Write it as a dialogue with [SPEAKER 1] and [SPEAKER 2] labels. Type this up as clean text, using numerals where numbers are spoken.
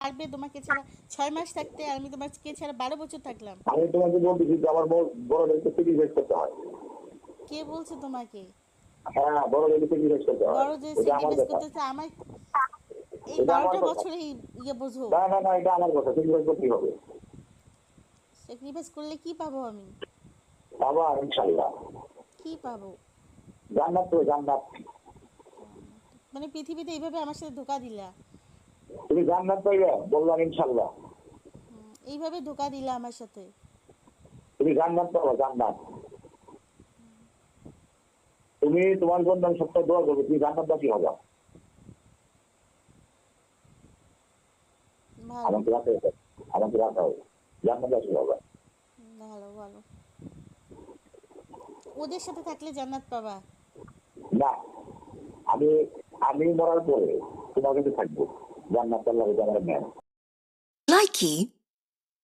[SPEAKER 1] পারবে তোমাকে ছাড়া 6 মাস থাকতে, আর আমি তোমাকে ছাড়া 12 বছর থাকলাম।
[SPEAKER 2] আমি তোমাকে বলতেছি যে আমার বড়দেরকে স্যাক্রিফাইস করতে হয়।
[SPEAKER 1] কে বলছে তোমাকে?
[SPEAKER 2] হ্যাঁ, বড়দেরকে স্যাক্রিফাইস করতে হয়।
[SPEAKER 1] বড় যে
[SPEAKER 2] এটা আমার
[SPEAKER 1] স্যাক্রিফাইস
[SPEAKER 2] কথা।
[SPEAKER 1] করতেছে আমার, এই
[SPEAKER 2] এটা আমার
[SPEAKER 1] 12টা
[SPEAKER 2] কথা।
[SPEAKER 1] বছরে ইয়ে বোঝো।
[SPEAKER 2] না না না, এটা আমার কথা, স্যাক্রিফাইস করতেই হবে।
[SPEAKER 1] স্যাক্রিফাইস করলে কি পাবো আমি?
[SPEAKER 2] বাবা ইনশাল্লাহ
[SPEAKER 1] কি পাবো?
[SPEAKER 2] জান্নাত, তো জান্নাত।
[SPEAKER 1] মানে পৃথিবীতে এইভাবে আমার সাথে ধোকা দিলা?
[SPEAKER 2] তুমি জান্নাত পাইবে বললাম ইনশাল্লাহ।
[SPEAKER 1] এইভাবে ধোকা দিলা আমার সাথে?
[SPEAKER 2] তুমি জান্নাত পাবা, জান্নাত। তুমি তোমার জন্য আমি সপ্তাহ দোয়া করবো, তুমি জান্নাতবাসী হবা।
[SPEAKER 1] ভালো।
[SPEAKER 2] আমাকে রাখা হবে, আমাকে রাখা হবে, জান্নাতবাসী হবা।
[SPEAKER 1] ভালো ভালো। ওদের সাথে থাকলে জান্নাত পাবা?
[SPEAKER 2] না, আমি আমি মরার পরে তোমার কাছে থাকবো, জান্নাত আল্লাহ আমার জ্ঞান।
[SPEAKER 3] Likey